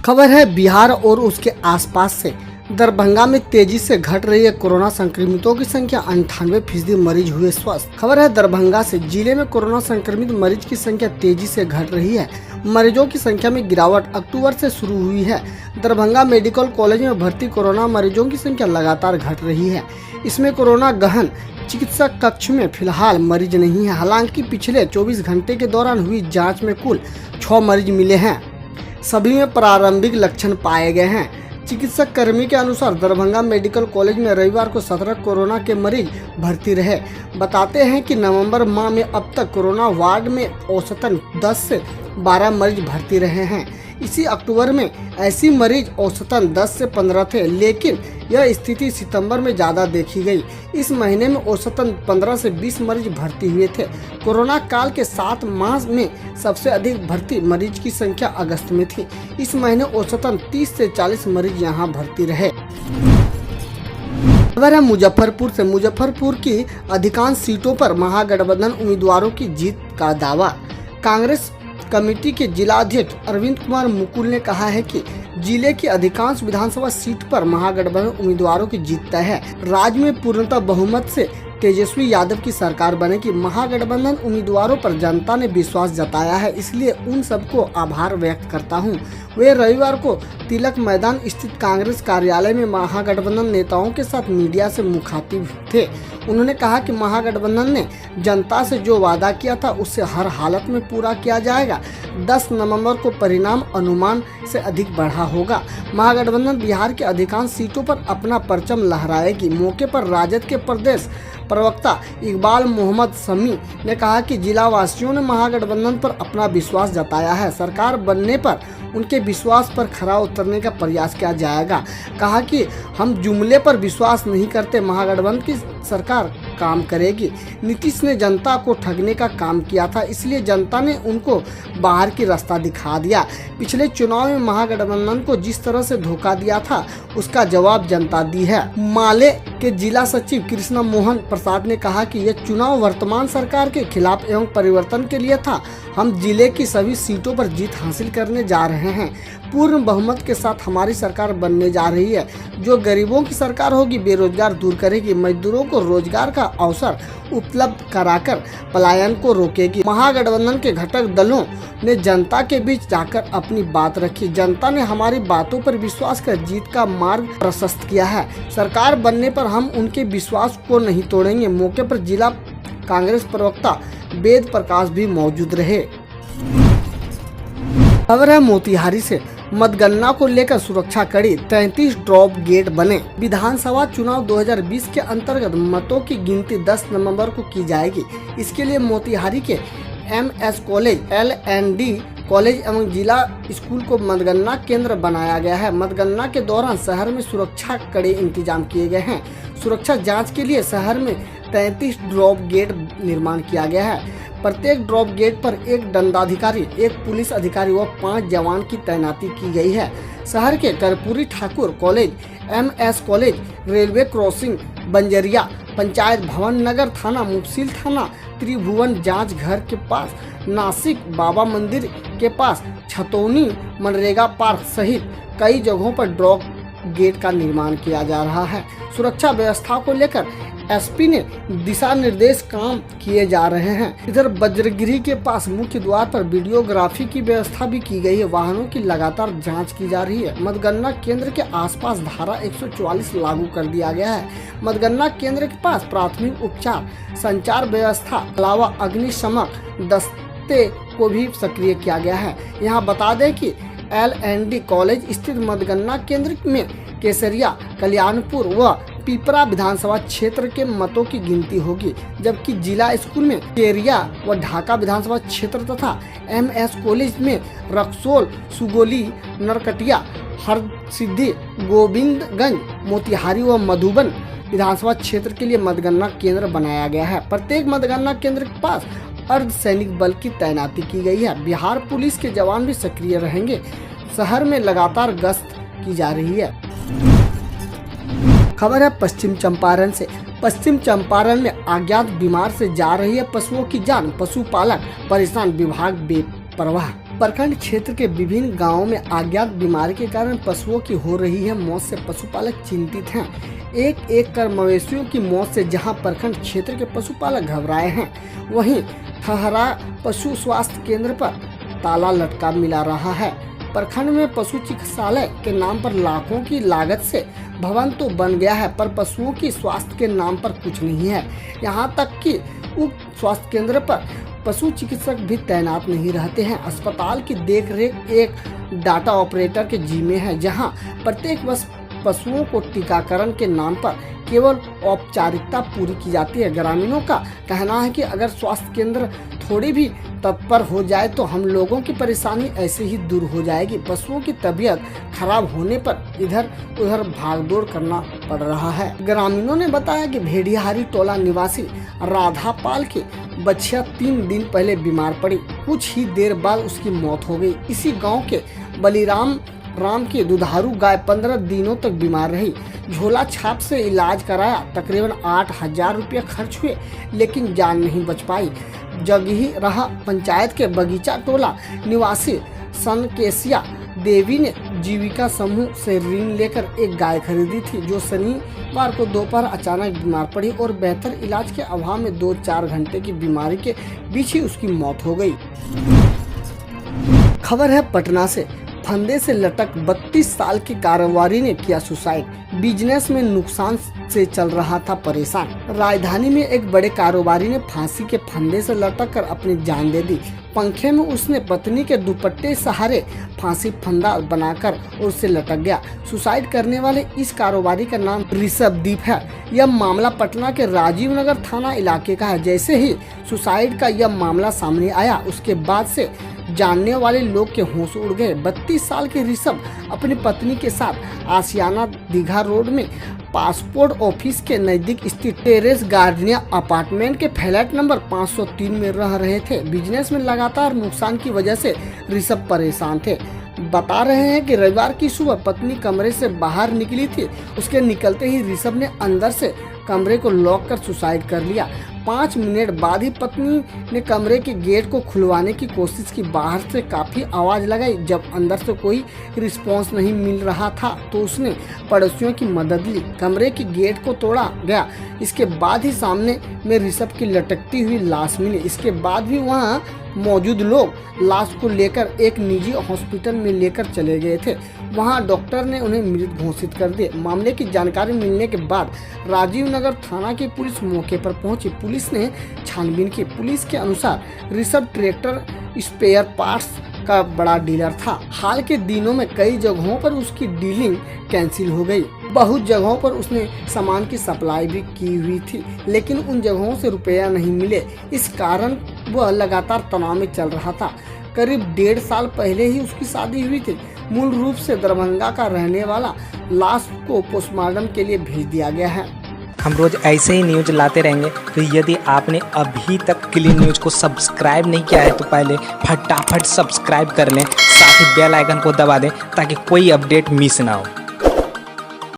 खबर है बिहार और उसके आसपास से। दरभंगा में तेजी से घट रही है कोरोना संक्रमितों की संख्या, 98% मरीज हुए स्वस्थ। खबर है दरभंगा से। जिले में कोरोना संक्रमित मरीज की संख्या तेजी से घट रही है। मरीजों की संख्या में गिरावट अक्टूबर से शुरू हुई है। दरभंगा मेडिकल कॉलेज में भर्ती कोरोना मरीजों की संख्या लगातार घट रही है। इसमें कोरोना गहन चिकित्सा कक्ष में फिलहाल मरीज नहीं है। हालांकि पिछले 24 घंटे के दौरान हुई जांच में कुल 6 मरीज मिले हैं। सभी में प्रारंभिक लक्षण पाए गए हैं। चिकित्सक कर्मी के अनुसार दरभंगा मेडिकल कॉलेज में रविवार को 17 कोरोना के मरीज भर्ती रहे। बताते हैं कि नवंबर माह में अब तक कोरोना वार्ड में औसतन 10 से 12 मरीज भर्ती रहे हैं। इसी अक्टूबर में ऐसी मरीज औसतन 10 से 15 थे, लेकिन यह स्थिति सितंबर में ज़्यादा देखी गई। इस महीने में औसतन 15 से 20 मरीज भर्ती हुए थे। कोरोना काल के 7 माह में सबसे अधिक भर्ती मरीज की संख्या अगस्त में थी। इस महीने औसतन 30 से 40 मरीज यहां भर्ती रहे। खबर है मुजफ्फरपुर से। मुजफ्फरपुर की अधिकांश सीटों पर महागठबंधन उम्मीदवारों की जीत का दावा। कांग्रेस कमेटी के जिला अध्यक्ष अरविंद कुमार मुकुल ने कहा है कि जिले की अधिकांश विधानसभा सीट पर महागठबंधन उम्मीदवारों की जीत तय है। राज्य में पूर्णतः बहुमत से तेजस्वी यादव की सरकार बनेगी। महागठबंधन उम्मीदवारों पर जनता ने विश्वास जताया है, इसलिए उन सबको आभार व्यक्त करता हूं। वे रविवार को तिलक मैदान स्थित कांग्रेस कार्यालय में महागठबंधन नेताओं के साथ मीडिया से मुखातिब थे। उन्होंने कहा कि महागठबंधन ने जनता से जो वादा किया था उसे हर हालत में पूरा किया जाएगा। 10 नवंबर को परिणाम अनुमान से अधिक बढ़ा होगा। महागठबंधन बिहार के अधिकांश सीटों पर अपना परचम लहराएगी। मौके पर राजद के प्रदेश प्रवक्ता इकबाल मोहम्मद शमी ने कहा कि जिला वासियों ने महागठबंधन पर अपना विश्वास जताया है। सरकार बनने पर उनके विश्वास पर खरा उतरने का प्रयास किया जाएगा। कहा कि हम जुमले पर विश्वास नहीं करते, महागठबंधन की सरकार काम करेगी। नीतीश ने जनता को ठगने का काम किया था, इसलिए जनता ने उनको बाहर की रास्ता दिखा दिया। पिछले चुनाव में महागठबंधन को जिस तरह से धोखा दिया था उसका जवाब जनता दी है। माले के जिला सचिव कृष्ण मोहन प्रसाद ने कहा कि यह चुनाव वर्तमान सरकार के खिलाफ एवं परिवर्तन के लिए था। हम जिले की सभी सीटों पर जीत हासिल करने जा रहे हैं। पूर्ण बहुमत के साथ हमारी सरकार बनने जा रही है, जो गरीबों की सरकार होगी। बेरोजगार दूर करेगी, मजदूरों को रोजगार का अवसर उपलब्ध कराकर पलायन को रोकेगी। महागठबंधन के घटक दलों ने जनता के बीच जाकर अपनी बात रखी। जनता ने हमारी बातों पर विश्वास कर जीत का मार्ग प्रशस्त किया है। सरकार बनने पर हम उनके विश्वास को नहीं तोड़ेंगे। मौके पर जिला कांग्रेस प्रवक्ता वेद प्रकाश भी मौजूद रहे। खबर है मोतिहारी से। मतगणना को लेकर सुरक्षा कड़ी, 33 ड्रॉप गेट बने। विधानसभा चुनाव 2020 के अंतर्गत मतों की गिनती 10 नवंबर को की जाएगी। इसके लिए मोतिहारी के MS कॉलेज, LND कॉलेज एवं जिला स्कूल को मतगणना केंद्र बनाया गया है। मतगणना के दौरान शहर में सुरक्षा कड़े इंतजाम किए गए हैं। सुरक्षा जांच के लिए शहर में 33 ड्रॉप गेट निर्माण किया गया है। प्रत्येक ड्रॉप गेट पर एक दंडाधिकारी, एक पुलिस अधिकारी व 5 जवान की तैनाती की गई है। शहर के Karpoori Thakur college, MS college, railway crossing, Banjariya, panchayat भवन, नगर थाना, मुफसिल थाना, त्रिभुवन जांच घर के पास, नासिक बाबा मंदिर के पास, छतौनी, मनरेगा पार्क सहित कई जगहों पर ड्रॉप गेट का निर्माण किया जा रहा है। सुरक्षा व्यवस्था को लेकर SP ने दिशा निर्देश काम किए जा रहे हैं। इधर वज्रगिरी के पास मुख्य द्वार पर वीडियोग्राफी की व्यवस्था भी की गई है। वाहनों की लगातार जांच की जा रही है। मतगणना केंद्र के आसपास धारा 144 लागू कर दिया गया है। मतगणना केंद्र के पास प्राथमिक उपचार, संचार व्यवस्था अलावा अग्निशमन दस्ते को भी सक्रिय किया गया है। यहाँ बता दें कि LND कॉलेज स्थित मतगणना केंद्र में केसरिया, कल्याणपुर व पिपरा विधानसभा क्षेत्र के मतों की गिनती होगी, जबकि जिला स्कूल में केरिया व ढाका विधानसभा क्षेत्र तथा MS कॉलेज में रक्सोल, सुगोली, नरकटिया, हरसिद्धि, गोविंदगंज, मोतिहारी व मधुबन विधानसभा क्षेत्र के लिए मतगणना केंद्र बनाया गया है। प्रत्येक मतगणना केंद्र के पास अर्धसैनिक बल की तैनाती की गई है। बिहार पुलिस के जवान भी सक्रिय रहेंगे। शहर में लगातार गश्त की जा रही है। खबर है पश्चिम चंपारण से। पश्चिम चंपारण में अज्ञात बीमार से जा रही है पशुओं की जान। पशुपालक परेशान, विभाग बेपरवाह। प्रखंड क्षेत्र के विभिन्न गांवों में अज्ञात बीमारी के कारण पशुओं की हो रही है मौत से पशुपालक चिंतित हैं। एक एक कर मवेशियों की मौत से जहां प्रखंड क्षेत्र के पशुपालक घबराए हैं, वहीं ठहरा पशु स्वास्थ्य केंद्र पर ताला लटका मिला रहा है। प्रखंड में पशु चिकित्सालय के नाम पर लाखों की लागत से भवन तो बन गया है, पर पशुओं की स्वास्थ्य के नाम पर कुछ नहीं है। यहां तक कि उक्त स्वास्थ्य केंद्र पर पशु चिकित्सक भी तैनात नहीं रहते हैं। अस्पताल की देखरेख एक डाटा ऑपरेटर के जिम्मे है, जहां प्रत्येक वर्ष पशुओं को टीकाकरण के नाम पर केवल औपचारिकता पूरी की जाती है। ग्रामीणों का कहना है कि अगर स्वास्थ्य केंद्र थोड़ी भी तत्पर हो जाए तो हम लोगों की परेशानी ऐसे ही दूर हो जाएगी। पशुओं की तबीयत खराब होने पर इधर उधर भागदौड़ करना पड़ रहा है। ग्रामीणों ने बताया कि भेड़ियाहारी टोला निवासी राधापाल की बछिया 3 दिन पहले बीमार पड़ी। कुछ ही देर बाद उसकी मौत हो गई। इसी गाँव के बलिराम की दुधारू गाय 15 दिनों तक बीमार रही। झोला छाप से इलाज कराया, तकरीबन 8,000 रुपये खर्च हुए, लेकिन जान नहीं बच पाई। जगही रहा पंचायत के बगीचा टोला निवासी सनकेसिया देवी ने जीविका समूह से ऋण लेकर एक गाय खरीदी थी, जो शनिवार को दोपहर अचानक बीमार पड़ी और बेहतर इलाज के अभाव में 2-4 घंटे की बीमारी के बीच ही उसकी मौत हो गई। खबर है पटना से। फंदे से लटक 32 साल की कारोबारी ने किया सुसाइड। बिजनेस में नुकसान से चल रहा था परेशान। राजधानी में एक बड़े कारोबारी ने फांसी के फंदे से लटक कर अपनी जान दे दी। पंखे में उसने पत्नी के दुपट्टे सहारे फांसी फंदा बनाकर उससे लटक गया। सुसाइड करने वाले इस कारोबारी का नाम ऋषभदीप है। यह मामला पटना के राजीव नगर थाना इलाके का है। जैसे ही सुसाइड का यह मामला सामने आया, उसके बाद से जानने वाले लोग के होश उड़ गए। 32 साल के ऋषभ अपनी पत्नी के साथ आशियाना दीघा रोड में पासपोर्ट ऑफिस के नजदीक स्थित टेरेस गार्डनिया अपार्टमेंट के फ्लैट नंबर 503 में रह रहे थे। बिजनेस में लगातार नुकसान की वजह से ऋषभ परेशान थे। बता रहे हैं कि रविवार की सुबह पत्नी कमरे से बाहर निकली थी। उसके निकलते ही ऋषभ ने अंदर से कमरे को लॉक कर सुसाइड कर लिया। 5 मिनट बाद ही पत्नी ने कमरे के गेट को खुलवाने की कोशिश की। बाहर से काफी आवाज लगाई। जब अंदर से कोई रिस्पांस नहीं मिल रहा था तो उसने पड़ोसियों की मदद ली। कमरे के गेट को तोड़ा गया। इसके बाद ही सामने में ऋषभ की लटकती हुई लाश मिली। इसके बाद भी वहां मौजूद लोग लाश को लेकर एक निजी हॉस्पिटल में लेकर चले गए थे। वहां डॉक्टर ने उन्हें मृत घोषित कर दिया। मामले की जानकारी मिलने के बाद राजीव नगर थाना की पुलिस मौके पर पहुंची। पुलिस ने छानबीन की। पुलिस के अनुसार ऋषभ ट्रैक्टर स्पेयर पार्ट्स का बड़ा डीलर था। हाल के दिनों में कई जगहों पर उसकी डीलिंग कैंसिल हो गई। बहुत जगहों पर उसने सामान की सप्लाई भी की हुई थी, लेकिन उन जगहों से रुपया नहीं मिले। इस कारण वह लगातार तनाव में चल रहा था। करीब 1.5 साल पहले ही उसकी शादी हुई थी। मूल रूप से दरभंगा का रहने वाला। लाश को पोस्टमार्टम के लिए भेज दिया गया है। हम रोज ऐसे ही न्यूज लाते रहेंगे, तो यदि आपने अभी तक क्लीन न्यूज को सब्सक्राइब नहीं किया है तो पहले फटाफट सब्सक्राइब कर लें, साथ ही बेल आइकन को दबा दें ताकि कोई अपडेट मिस ना हो।